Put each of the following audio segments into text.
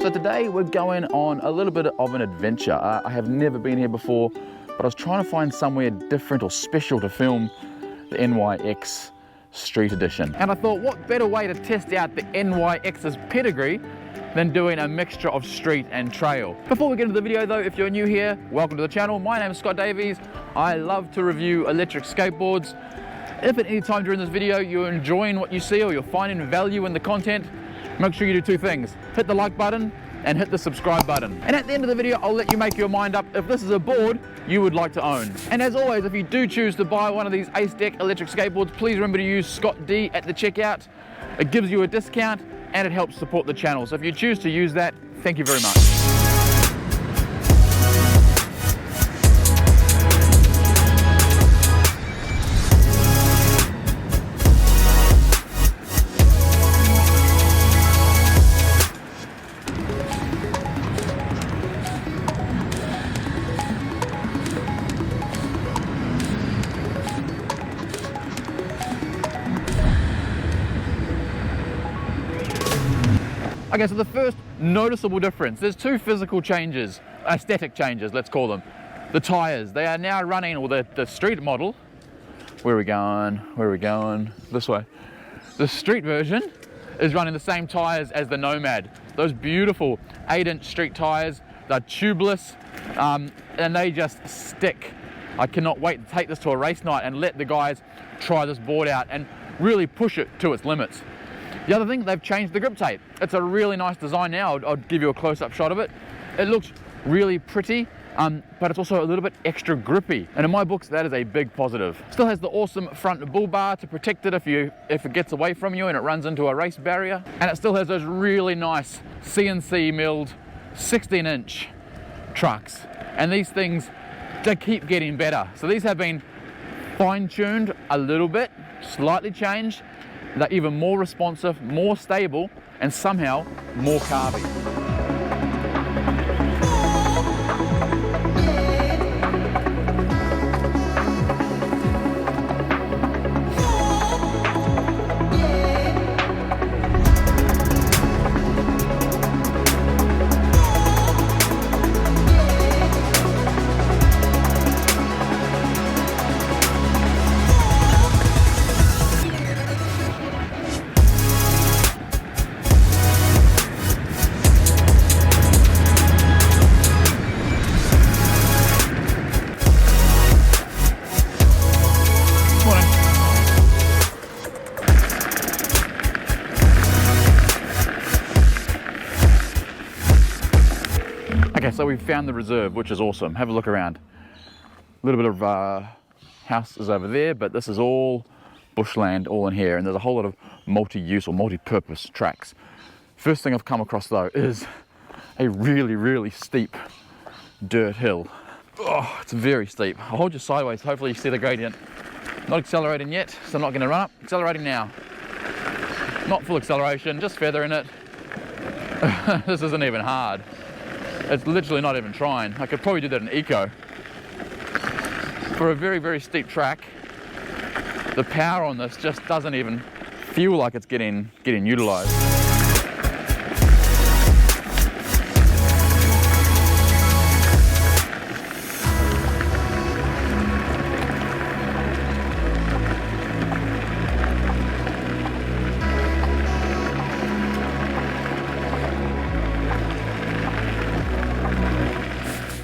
So today we're going on a little bit of an adventure. I have never been here before, but I was trying to find somewhere different or special to film the NYX Street Edition. And I thought, what better way to test out the NYX's pedigree than doing a mixture of street and trail. Before we get into the video though, if you're new here, welcome to the channel. My name is Scott Davies. I love to review electric skateboards. If at any time during this video you're enjoying what you see or you're finding value in the content, make sure you do two things. Hit the like button and hit the subscribe button. And at the end of the video, I'll let you make your mind up if this is a board you would like to own. And as always, if you do choose to buy one of these Acedeck electric skateboards, please remember to use Scott D at the checkout. It gives you a discount and it helps support the channel. So if you choose to use that, thank you very much. Okay, so the first noticeable difference, there's two physical changes, aesthetic changes, let's call them. The tires, they are now running, or the street model, where are we going? This way. The street version is running the same tires as the Nomad. Those beautiful 8-inch street tires, they're tubeless, and they just stick. I cannot wait to take this to a race night and let the guys try this board out and really push it to its limits. The other thing, they've changed the grip tape. It's a really nice design now. I'll give you a close-up shot of it. It looks really pretty, but it's also a little bit extra grippy. And in my books, that is a big positive. Still has the awesome front bull bar to protect it if it gets away from you and it runs into a race barrier. And it still has those really nice CNC milled 16-inch trucks. And these things, they keep getting better. So these have been fine-tuned a little bit, slightly changed. They're even more responsive, more stable, and somehow more carby. Okay, so we've found the reserve, which is awesome. Have a look around. A little bit of houses over there, but this is all bushland, all in here, and there's a whole lot of multi-use or multi-purpose tracks. First thing I've come across though is a really, really steep dirt hill. Oh, it's very steep. I'll hold you sideways, hopefully you see the gradient. Not accelerating yet, so I'm not gonna run up. Accelerating now. Not full acceleration, just feathering it. This isn't even hard. It's literally not even trying. I could probably do that in eco. For a very, very steep track, the power on this just doesn't even feel like it's getting utilized.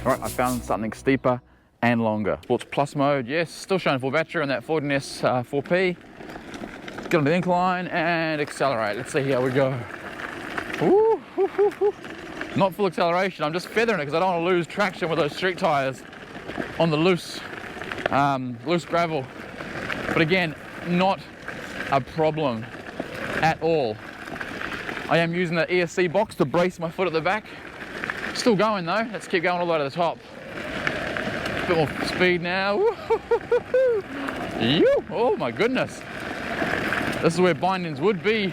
All right, I found something steeper and longer. Sports plus mode, yes, still showing full battery on that Ford NS 4P. Get on the incline and accelerate. Let's see how we go. Ooh, hoo, hoo, hoo. Not full acceleration, I'm just feathering it because I don't want to lose traction with those street tires on the loose gravel. But again, not a problem at all. I am using the ESC box to brace my foot at the back. Still going though, let's keep going all the way to the top. A bit more speed now. Oh my goodness. This is where bindings would be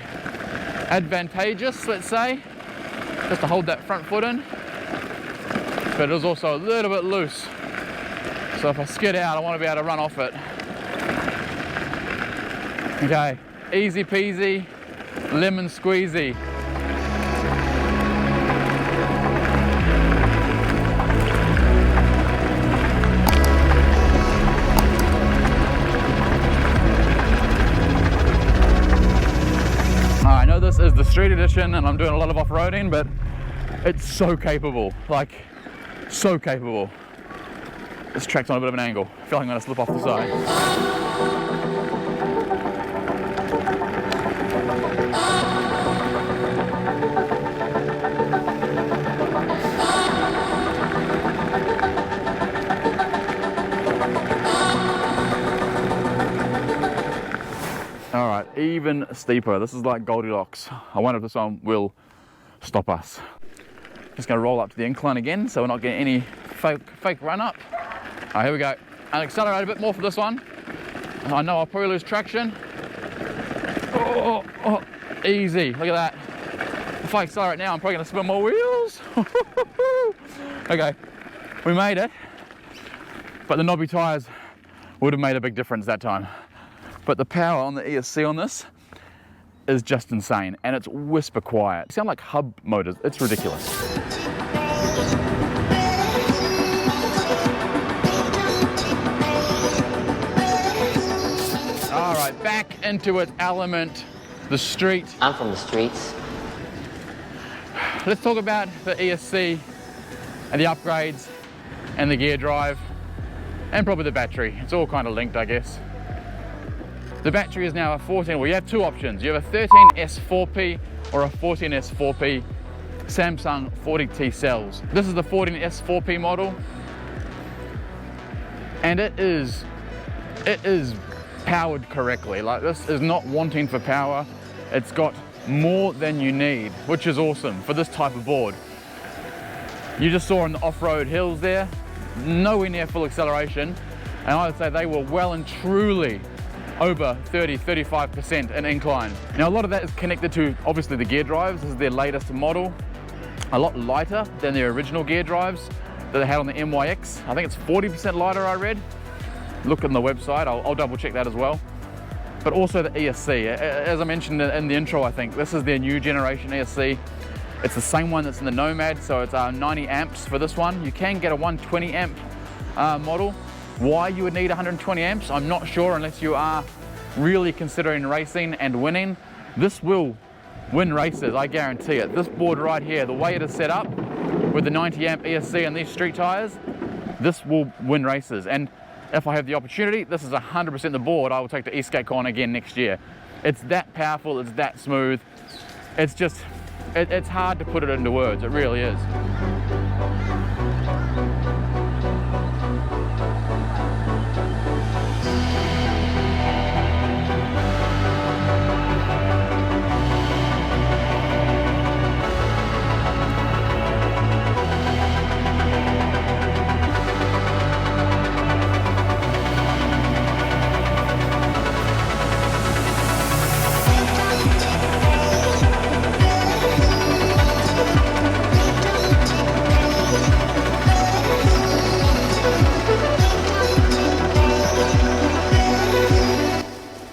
advantageous, let's say. Just to hold that front foot in. But it is also a little bit loose. So if I skid out, I want to be able to run off it. Okay, easy peasy, lemon squeezy. street edition and I'm doing a lot of off-roading, but it's so capable, like so capable. This track's on a bit of an angle. I feel like I'm gonna slip off the side. All right, even steeper. This is like Goldilocks. I wonder if this one will stop us. Just gonna roll up to the incline again so we're not getting any fake run up. All right, here we go. And accelerate a bit more for this one. I know I'll probably lose traction. Oh, easy, look at that. If I accelerate now, I'm probably gonna spin more wheels. Okay, we made it. But the knobby tires would have made a big difference that time. But the power on the ESC on this is just insane, and it's whisper quiet. They sound like hub motors, it's ridiculous. All right, back into its element, the street. I'm from the streets. Let's talk about the ESC and the upgrades and the gear drive and probably the battery. It's all kind of linked, I guess. The battery is now a 14, well, you have two options. You have a 13S4P or a 14S4P Samsung 40T cells. This is the 14S4P model, and it is powered correctly. Like, this is not wanting for power. It's got more than you need, which is awesome for this type of board. You just saw on the off-road hills there, nowhere near full acceleration, and I would say they were well and truly over 30-35% in incline. Now, a lot of that is connected to obviously the gear drives. This is their latest model, a lot lighter than their original gear drives that they had on the NYX. I think it's 40% lighter, I read. Look on the website, I'll double check that as well. But also the ESC, as I mentioned in the intro, I think this is their new generation ESC. It's the same one that's in the Nomad, so it's 90 amps for this one. You can get a 120 amp model. Why you would need 120 amps, I'm not sure, unless you are really considering racing and winning. This will win races, I guarantee it. This board right here, the way it is set up with the 90 amp ESC and these street tires, this will win races. And if I have the opportunity, this is 100% the board I will take to eSkateCon again next year. It's that powerful, it's that smooth. It's just, it's hard to put it into words, it really is.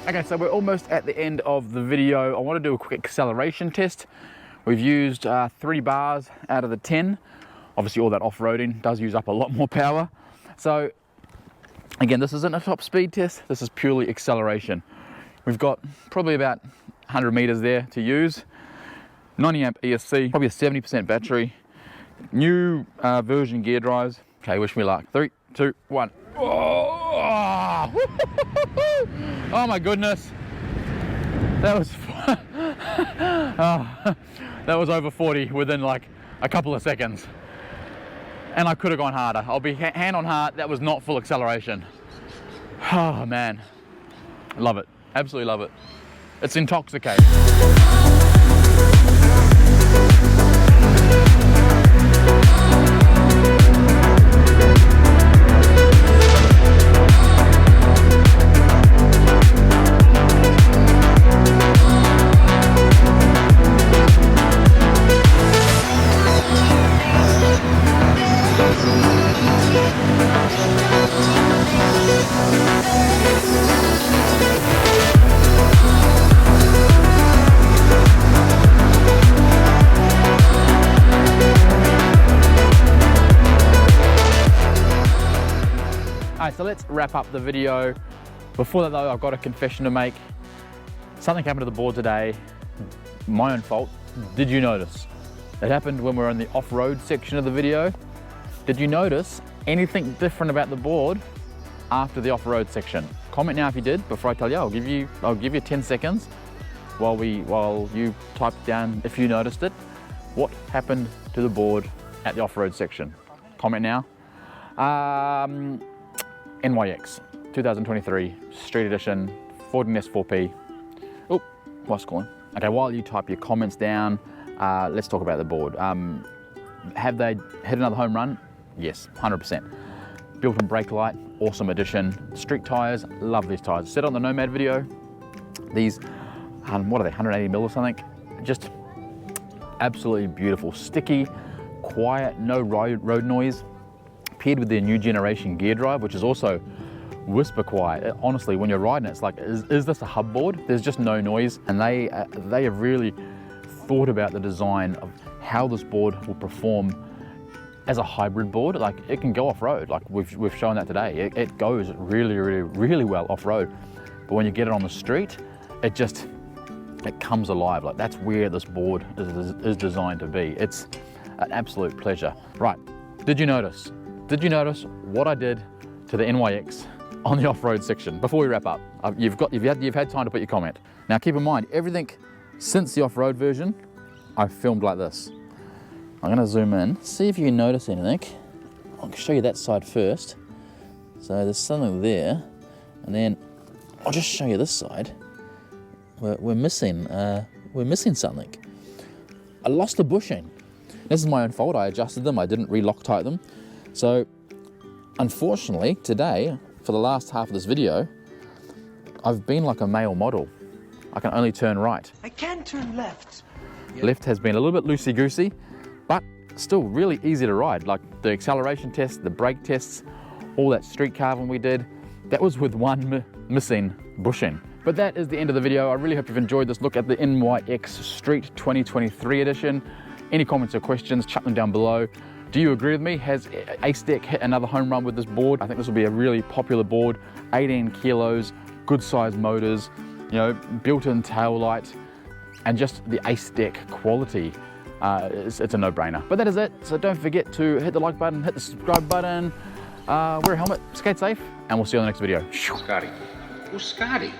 Okay, so we're almost at the end of the video. I want to do a quick acceleration test. We've used 3 bars out of the 10. Obviously all that off-roading does use up a lot more power. So again, this isn't a top speed test, this is purely acceleration. We've got probably about 100 meters there to use. 90 amp ESC, probably a 70% battery. New version gear drives. Okay, wish me luck. 3, 2, 1. Oh my goodness, that was that was over 40 within like a couple of seconds, and I could have gone harder. I'll be hand on heart, that was not full acceleration. Oh man, love it, absolutely love it. It's intoxicating. So let's wrap up the video. Before that though, I've got a confession to make. Something happened to the board today. my own fault. Did you notice? It happened when we were in the off-road section of the video. Did you notice anything different about the board after the off-road section? Comment now if you did. Before I tell you, I'll give you 10 seconds while you type down if you noticed it. What happened to the board at the off-road section? Comment now. NYX 2023 Street Edition 14S4P. Oh, wife's calling. Okay, while you type your comments down, let's talk about the board. Have they hit another home run? Yes, 100%. Built-in brake light, awesome addition. Street tires, love these tires. Said on the Nomad video, these, what are they, 180 mil or something? Just absolutely beautiful. Sticky, quiet, no road noise. Paired with their new generation gear drive, which is also whisper quiet. Honestly, when you're riding it, it's like, is this a hub board? There's just no noise. And they have really thought about the design of how this board will perform as a hybrid board. Like, it can go off-road, like we've shown that today. It goes really well off-road. But when you get it on the street, it comes alive. Like, that's where this board is designed to be. It's an absolute pleasure. Right, did you notice what I did to the NYX on the off-road section? Before we wrap up, you've had time to put your comment. Now keep in mind, everything since the off-road version, I've filmed like this. I'm gonna zoom in, see if you can notice anything. I'll show you that side first. So there's something there, and then I'll just show you this side. We're missing something. I lost the bushing. This is my own fault. I adjusted them. I didn't re-Loctite them. So, unfortunately, today, for the last half of this video, I've been like a male model. I can only turn right. I can turn left. Left has been a little bit loosey-goosey, but still really easy to ride. Like the acceleration test, the brake tests, all that street carving we did, that was with one missing bushing. But that is the end of the video. I really hope you've enjoyed this look at the NYX Street 2023 edition. Any comments or questions, chuck them down below. Do you agree with me? Has Acedeck hit another home run with this board? I think this will be a really popular board. 18 kilos, good size motors, you know, built-in tail light, and just the Acedeck quality. It's a no-brainer. But that is it. So don't forget to hit the like button, hit the subscribe button, wear a helmet, skate safe, and we'll see you on the next video. Scotty. Who's Scotty?